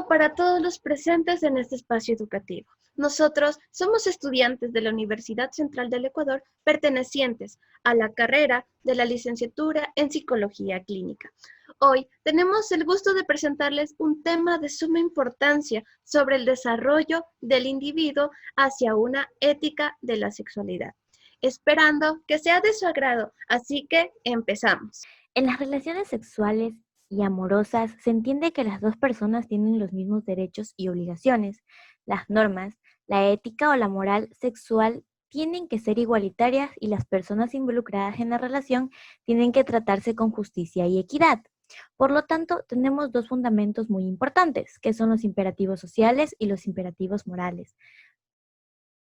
saludo para todos los presentes en este espacio educativo. Nosotros somos estudiantes de la Universidad Central del Ecuador pertenecientes a la carrera de la licenciatura en Psicología Clínica. Hoy tenemos el gusto de presentarles un tema de suma importancia sobre el desarrollo del individuo hacia una ética de la sexualidad, esperando que sea de su agrado. Así que empezamos. En las relaciones sexuales y amorosas se entiende que las dos personas tienen los mismos derechos y obligaciones. Las normas, la ética o la moral sexual tienen que ser igualitarias y las personas involucradas en la relación tienen que tratarse con justicia y equidad. Por lo tanto, tenemos dos fundamentos muy importantes, que son los imperativos sociales y los imperativos morales.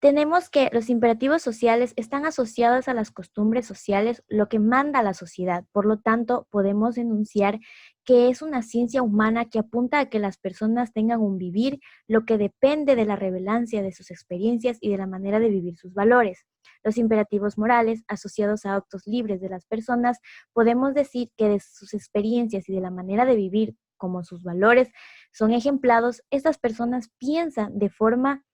Tenemos que los imperativos sociales están asociados a las costumbres sociales, lo que manda a la sociedad. Por lo tanto, podemos enunciar que es una ciencia humana que apunta a que las personas tengan un vivir, lo que depende de la relevancia de sus experiencias y de la manera de vivir sus valores. Los imperativos morales, asociados a actos libres de las personas, podemos decir que de sus experiencias y de la manera de vivir, como sus valores son ejemplados, estas personas piensan de forma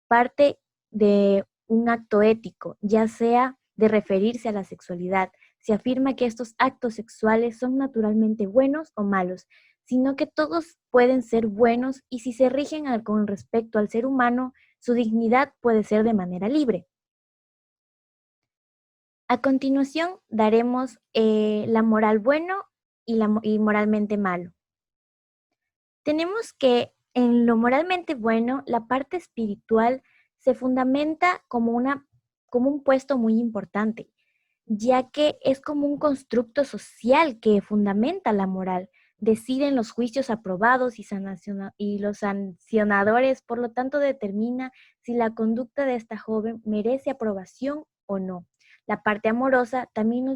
parte de un acto ético, ya sea de referirse a la sexualidad. Se afirma que estos actos sexuales son naturalmente buenos o malos, sino que todos pueden ser buenos y si se rigen con respecto al ser humano, su dignidad puede ser de manera libre. A continuación daremos la moral bueno y moralmente malo. Tenemos que en lo moralmente bueno, la parte espiritual se fundamenta como un puesto muy importante, ya que es como un constructo social que fundamenta la moral. Deciden los juicios aprobados y los sancionadores, por lo tanto determina si la conducta de esta joven merece aprobación o no. La parte amorosa también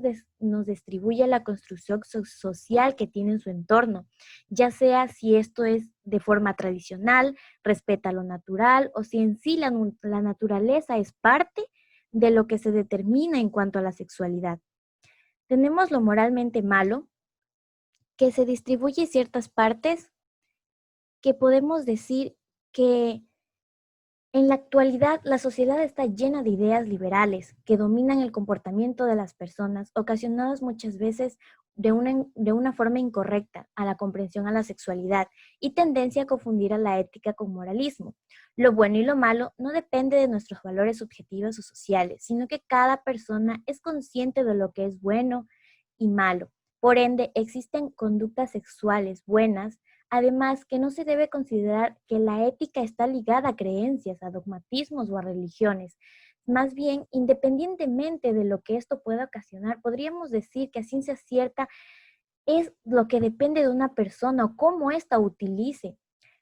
nos distribuye la construcción social que tiene en su entorno, ya sea si esto es de forma tradicional, respeta lo natural o si en sí la naturaleza es parte de lo que se determina en cuanto a la sexualidad. Tenemos lo moralmente malo, que se distribuye ciertas partes que podemos decir que en la actualidad, la sociedad está llena de ideas liberales que dominan el comportamiento de las personas, ocasionadas muchas veces de una forma incorrecta a la comprensión a la sexualidad y tendencia a confundir a la ética con moralismo. Lo bueno y lo malo no depende de nuestros valores subjetivos o sociales, sino que cada persona es consciente de lo que es bueno y malo. Por ende, existen conductas sexuales buenas. Además, que no se debe considerar que la ética está ligada a creencias, a dogmatismos o a religiones. Más bien, independientemente de lo que esto pueda ocasionar, podríamos decir que a ciencia cierta es lo que depende de una persona o cómo ésta utilice.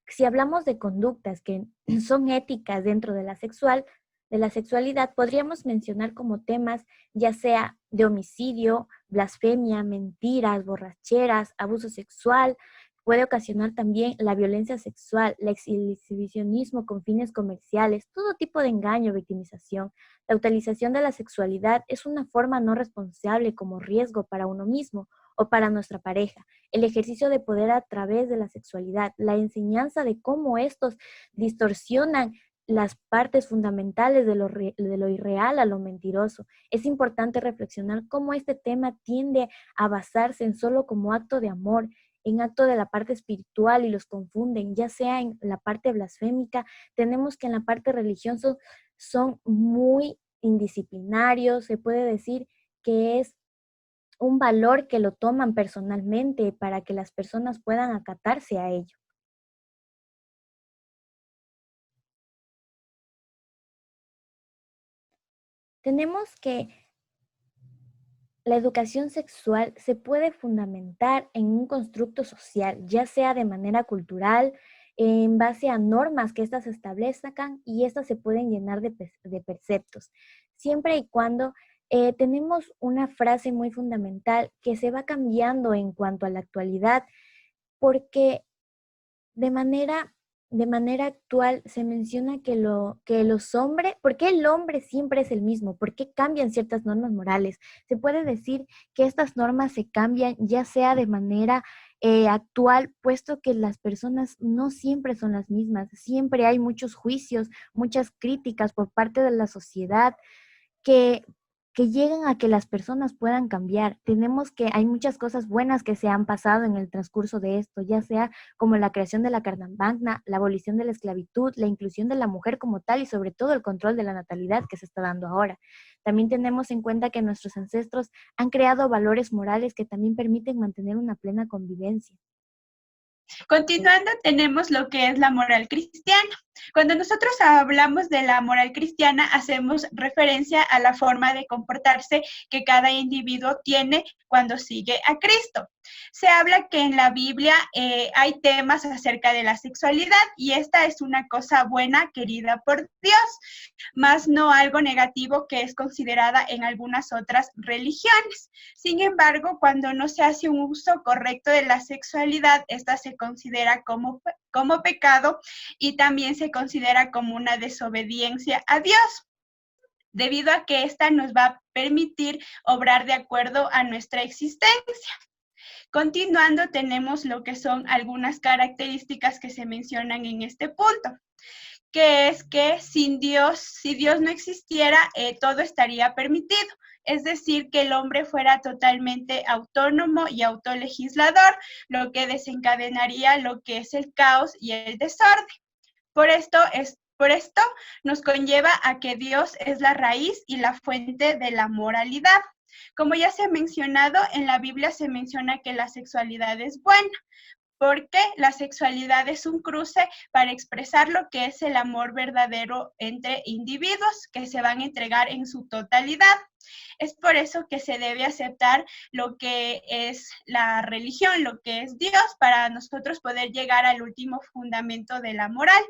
Si hablamos de conductas que son éticas dentro de la sexualidad, podríamos mencionar como temas ya sea de homicidio, blasfemia, mentiras, borracheras, abuso sexual. Puede ocasionar también la violencia sexual, el exhibicionismo con fines comerciales, todo tipo de engaño, victimización. La utilización de la sexualidad es una forma no responsable como riesgo para uno mismo o para nuestra pareja. El ejercicio de poder a través de la sexualidad, la enseñanza de cómo estos distorsionan las partes fundamentales de lo irreal a lo mentiroso. Es importante reflexionar cómo este tema tiende a basarse en solo como acto de amor, en acto de la parte espiritual y los confunden, ya sea en la parte blasfémica. Tenemos que en la parte religiosa son muy indisciplinarios, se puede decir que es un valor que lo toman personalmente para que las personas puedan acatarse a ello. Tenemos que la educación sexual se puede fundamentar en un constructo social, ya sea de manera cultural, en base a normas que éstas establezcan y éstas se pueden llenar de preceptos, siempre y cuando tenemos una frase muy fundamental que se va cambiando en cuanto a la actualidad, porque de manera de manera actual se menciona que los hombres, ¿por qué el hombre siempre es el mismo? ¿Por qué cambian ciertas normas morales? Se puede decir que estas normas se cambian ya sea de manera actual, puesto que las personas no siempre son las mismas, siempre hay muchos juicios, muchas críticas por parte de la sociedad que, que llegan a que las personas puedan cambiar. Hay muchas cosas buenas que se han pasado en el transcurso de esto, ya sea como la creación de la Carta Magna, la abolición de la esclavitud, la inclusión de la mujer como tal y sobre todo el control de la natalidad que se está dando ahora. También tenemos en cuenta que nuestros ancestros han creado valores morales que también permiten mantener una plena convivencia. Continuando, tenemos lo que es la moral cristiana. Cuando nosotros hablamos de la moral cristiana, hacemos referencia a la forma de comportarse que cada individuo tiene cuando sigue a Cristo. Se habla que en la Biblia hay temas acerca de la sexualidad y esta es una cosa buena querida por Dios, más no algo negativo que es considerada en algunas otras religiones. Sin embargo, cuando no se hace un uso correcto de la sexualidad, esta se considera como pecado y también se considera como una desobediencia a Dios, debido a que esta nos va a permitir obrar de acuerdo a nuestra existencia. Continuando, tenemos lo que son algunas características que se mencionan en este punto, que es que si Dios no existiera, todo estaría permitido. Es decir, que el hombre fuera totalmente autónomo y autolegislador, lo que desencadenaría lo que es el caos y el desorden. Por esto nos conlleva a que Dios es la raíz y la fuente de la moralidad. Como ya se ha mencionado, en la Biblia se menciona que la sexualidad es buena, porque la sexualidad es un cruce para expresar lo que es el amor verdadero entre individuos que se van a entregar en su totalidad. Es por eso que se debe aceptar lo que es la religión, lo que es Dios, para nosotros poder llegar al último fundamento de la moral.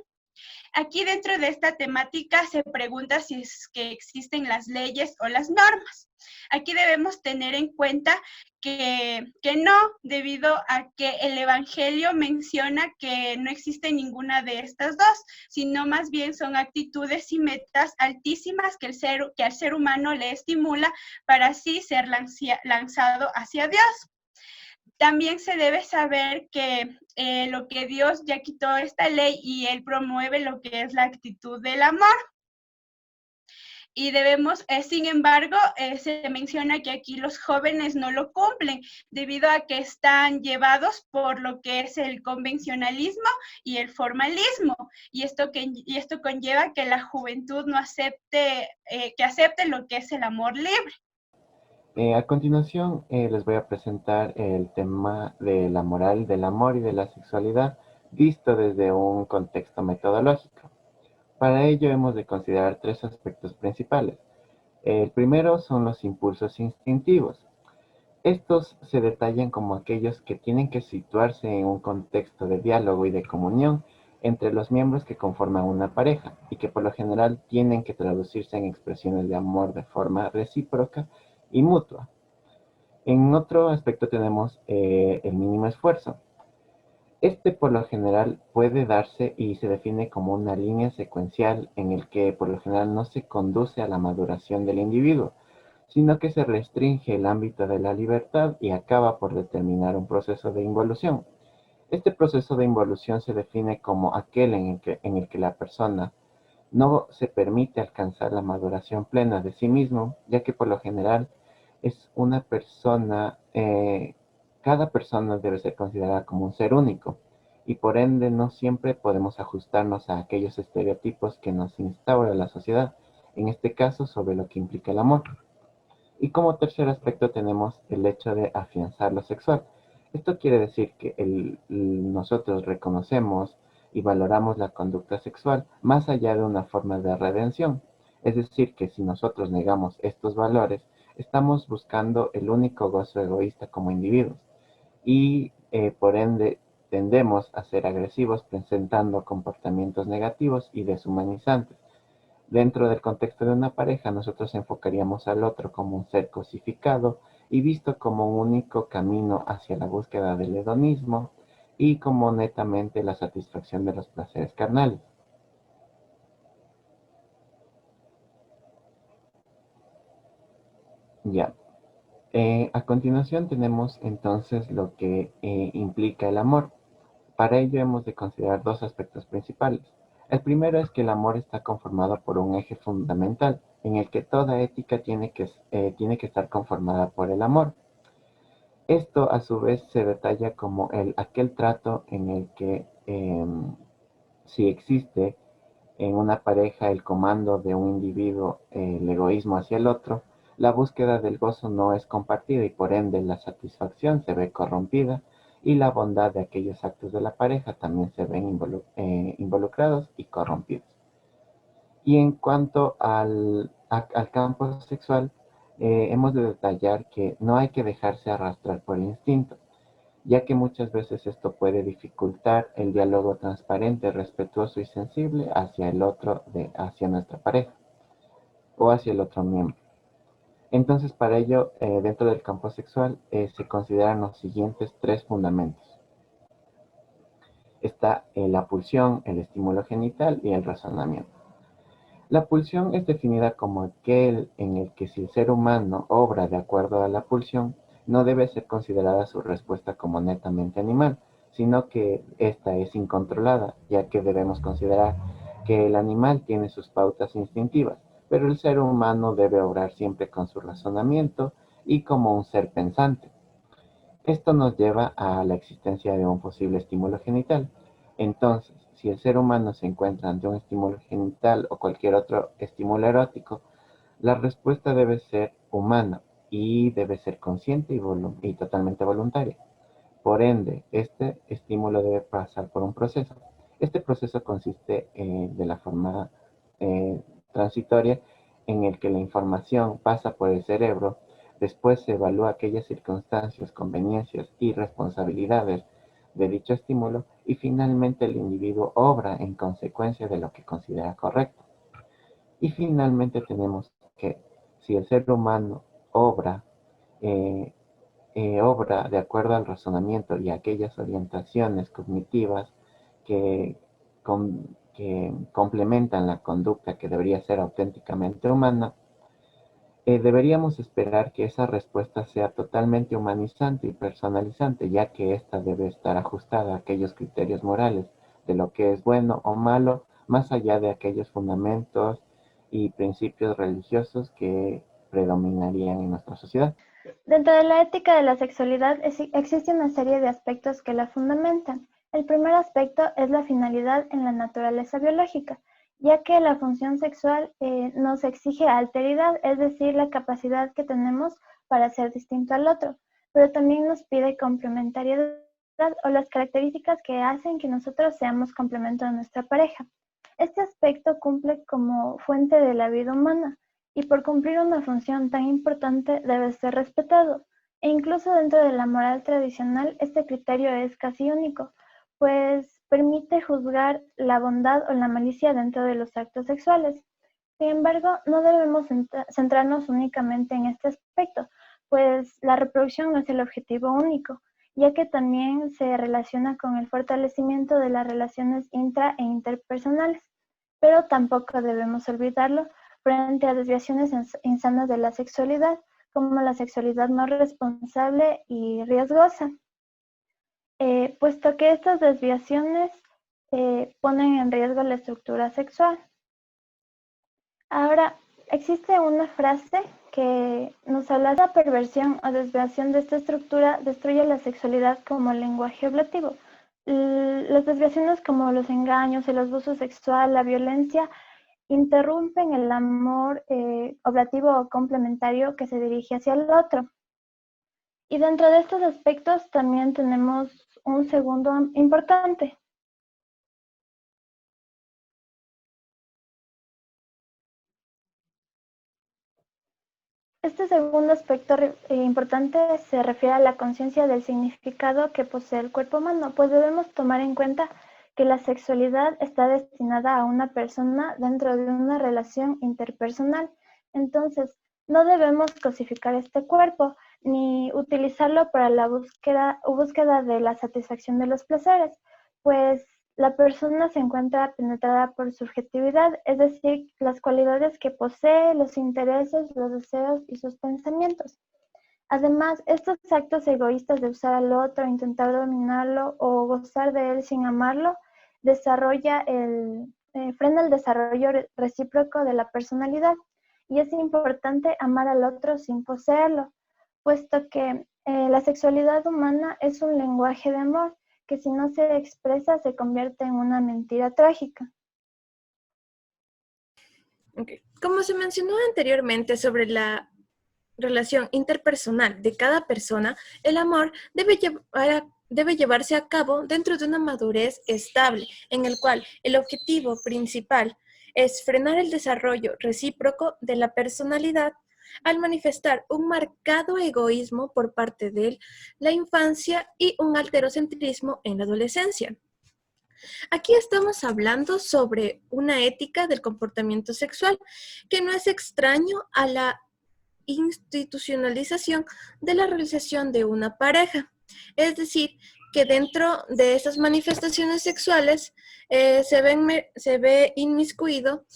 Aquí dentro de esta temática se pregunta si es que existen las leyes o las normas. Aquí debemos tener en cuenta que no, debido a que el Evangelio menciona que no existe ninguna de estas dos, sino más bien son actitudes y metas altísimas que al ser humano le estimula para así ser lanzado hacia Dios. También se debe saber que lo que Dios ya quitó esta ley y Él promueve lo que es la actitud del amor. Y debemos, sin embargo, se menciona que aquí los jóvenes no lo cumplen debido a que están llevados por lo que es el convencionalismo y el formalismo. Y esto conlleva que la juventud no acepte, que acepte lo que es el amor libre. A continuación, les voy a presentar el tema de la moral, del amor y de la sexualidad visto desde un contexto metodológico. Para ello hemos de considerar tres aspectos principales. El primero son los impulsos instintivos. Estos se detallan como aquellos que tienen que situarse en un contexto de diálogo y de comunión entre los miembros que conforman una pareja y que por lo general tienen que traducirse en expresiones de amor de forma recíproca y mutua. En otro aspecto tenemos el mínimo esfuerzo. Este por lo general puede darse y se define como una línea secuencial en el que por lo general no se conduce a la maduración del individuo, sino que se restringe el ámbito de la libertad y acaba por determinar un proceso de involución. Este proceso de involución se define como aquel en el que la persona no se permite alcanzar la maduración plena de sí mismo, ya que por lo general es una persona, cada persona debe ser considerada como un ser único y por ende no siempre podemos ajustarnos a aquellos estereotipos que nos instaura la sociedad, en este caso sobre lo que implica el amor. Y como tercer aspecto tenemos el hecho de afianzar lo sexual. Esto quiere decir que nosotros reconocemos y valoramos la conducta sexual más allá de una forma de redención. Es decir, que si nosotros negamos estos valores, estamos buscando el único gozo egoísta como individuos y por ende tendemos a ser agresivos presentando comportamientos negativos y deshumanizantes. Dentro del contexto de una pareja, nosotros enfocaríamos al otro como un ser cosificado y visto como un único camino hacia la búsqueda del hedonismo y como netamente la satisfacción de los placeres carnales. Ya. A continuación tenemos entonces lo que implica el amor. Para ello hemos de considerar dos aspectos principales. El primero es que el amor está conformado por un eje fundamental, en el que toda ética tiene que estar conformada por el amor. Esto a su vez se detalla como aquel trato en el que si existe en una pareja el comando de un individuo, el egoísmo hacia el otro, la búsqueda del gozo no es compartida y por ende la satisfacción se ve corrompida y la bondad de aquellos actos de la pareja también se ven involucrados y corrompidos. Y en cuanto al campo sexual, hemos de detallar que no hay que dejarse arrastrar por el instinto, ya que muchas veces esto puede dificultar el diálogo transparente, respetuoso y sensible hacia el otro, hacia nuestra pareja o hacia el otro miembro. Entonces, para ello, dentro del campo sexual, se consideran los siguientes tres fundamentos. Está la pulsión, el estímulo genital y el razonamiento. La pulsión es definida como aquel en el que si el ser humano obra de acuerdo a la pulsión, no debe ser considerada su respuesta como netamente animal, sino que ésta es incontrolada, ya que debemos considerar que el animal tiene sus pautas instintivas, pero el ser humano debe obrar siempre con su razonamiento y como un ser pensante. Esto nos lleva a la existencia de un posible estímulo genital. Entonces, si el ser humano se encuentra ante un estímulo genital o cualquier otro estímulo erótico, la respuesta debe ser humana y debe ser consciente y totalmente voluntaria. Por ende, este estímulo debe pasar por un proceso. Este proceso consiste de la forma eh, transitoria en el que la información pasa por el cerebro, después se evalúa aquellas circunstancias, conveniencias y responsabilidades de dicho estímulo y finalmente el individuo obra en consecuencia de lo que considera correcto. Y finalmente tenemos que si el ser humano obra eh, obra de acuerdo al razonamiento y aquellas orientaciones cognitivas que, que complementan la conducta que debería ser auténticamente humana, deberíamos esperar que esa respuesta sea totalmente humanizante y personalizante, ya que ésta debe estar ajustada a aquellos criterios morales de lo que es bueno o malo, más allá de aquellos fundamentos y principios religiosos que predominarían en nuestra sociedad. Dentro de la ética de la sexualidad existe una serie de aspectos que la fundamentan. El primer aspecto es la finalidad en la naturaleza biológica, ya que la función sexual nos exige alteridad, es decir, la capacidad que tenemos para ser distinto al otro, pero también nos pide complementariedad o las características que hacen que nosotros seamos complemento de nuestra pareja. Este aspecto cumple como fuente de la vida humana y por cumplir una función tan importante debe ser respetado. E incluso dentro de la moral tradicional, este criterio es casi único, pues permite juzgar la bondad o la malicia dentro de los actos sexuales. Sin embargo, no debemos centrarnos únicamente en este aspecto, pues la reproducción no es el objetivo único, ya que también se relaciona con el fortalecimiento de las relaciones intra e interpersonales, pero tampoco debemos olvidarlo frente a desviaciones insanas de la sexualidad, como la sexualidad no responsable y riesgosa, puesto que estas desviaciones ponen en riesgo la estructura sexual. Ahora, existe una frase que nos habla de la perversión o desviación de esta estructura destruye la sexualidad como lenguaje ablativo. Las desviaciones como los engaños, el abuso sexual, la violencia, interrumpen el amor oblativo o complementario que se dirige hacia el otro. Y dentro de estos aspectos también tenemos un segundo importante. Este segundo aspecto importante se refiere a la conciencia del significado que posee el cuerpo humano, pues debemos tomar en cuenta que la sexualidad está destinada a una persona dentro de una relación interpersonal. Entonces, no debemos cosificar este cuerpo, ni utilizarlo para la búsqueda de la satisfacción de los placeres, pues la persona se encuentra penetrada por su subjetividad, es decir, las cualidades que posee, los intereses, los deseos y sus pensamientos. Además, estos actos egoístas de usar al otro, intentar dominarlo o gozar de él sin amarlo, frena el desarrollo recíproco de la personalidad. Y es importante amar al otro sin poseerlo, puesto que la sexualidad humana es un lenguaje de amor que si no se expresa se convierte en una mentira trágica. Okay. Como se mencionó anteriormente sobre la relación interpersonal de cada persona, el amor debe llevarse a cabo dentro de una madurez estable, en el cual el objetivo principal es frenar el desarrollo recíproco de la personalidad al manifestar un marcado egoísmo por parte de la infancia y un alterocentrismo en la adolescencia. Aquí estamos hablando sobre una ética del comportamiento sexual que no es extraño a la institucionalización de la realización de una pareja. Es decir, que dentro de esas manifestaciones sexuales se ve inmiscuido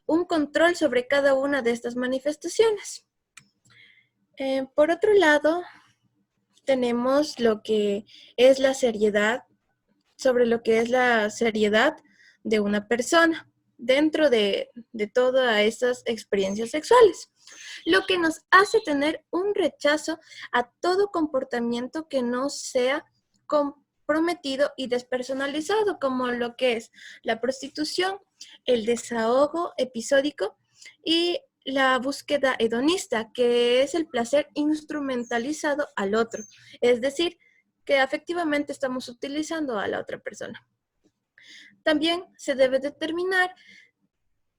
un control sobre cada una de estas manifestaciones. Por otro lado, tenemos lo que es la seriedad, sobre lo que es la seriedad de una persona dentro de todas estas experiencias sexuales, lo que nos hace tener un rechazo a todo comportamiento que no sea comprometido y despersonalizado, como lo que es la prostitución, el desahogo episódico y la búsqueda hedonista, que es el placer instrumentalizado al otro, es decir, que afectivamente estamos utilizando a la otra persona. También se debe determinar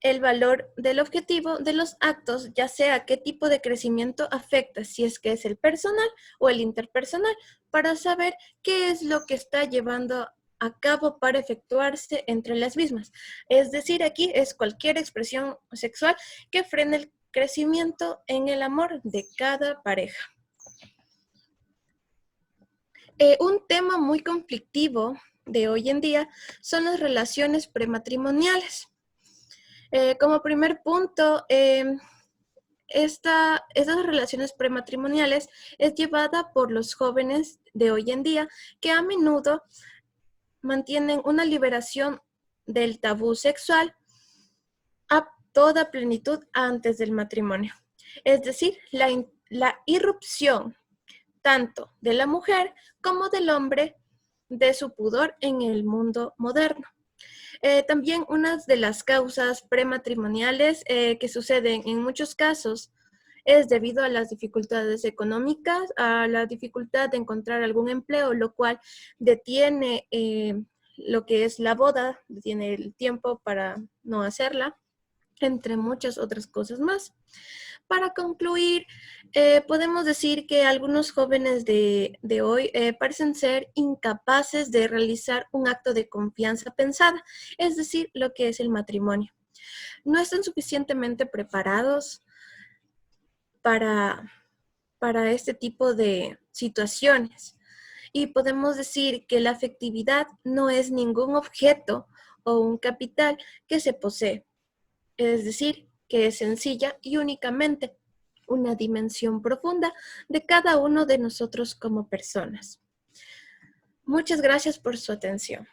el valor del objetivo de los actos, ya sea qué tipo de crecimiento afecta, si es que es el personal o el interpersonal, para saber qué es lo que está llevando a cabo para efectuarse entre las mismas. Es decir, aquí es cualquier expresión sexual que frene el crecimiento en el amor de cada pareja. Un tema muy conflictivo de hoy en día son las relaciones prematrimoniales. Como primer punto, esas relaciones prematrimoniales es llevada por los jóvenes de hoy en día que a menudo mantienen una liberación del tabú sexual a toda plenitud antes del matrimonio. Es decir, la irrupción tanto de la mujer como del hombre de su pudor en el mundo moderno. También una de las causas prematrimoniales que suceden en muchos casos es debido a las dificultades económicas, a la dificultad de encontrar algún empleo, lo cual detiene lo que es la boda, detiene el tiempo para no hacerla, entre muchas otras cosas más. Para concluir, podemos decir que algunos jóvenes de hoy parecen ser incapaces de realizar un acto de confianza pensada, es decir, lo que es el matrimonio. No están suficientemente preparados para este tipo de situaciones. Y podemos decir que la afectividad no es ningún objeto o un capital que se posee. Es decir, que es sencilla y únicamente una dimensión profunda de cada uno de nosotros como personas. Muchas gracias por su atención.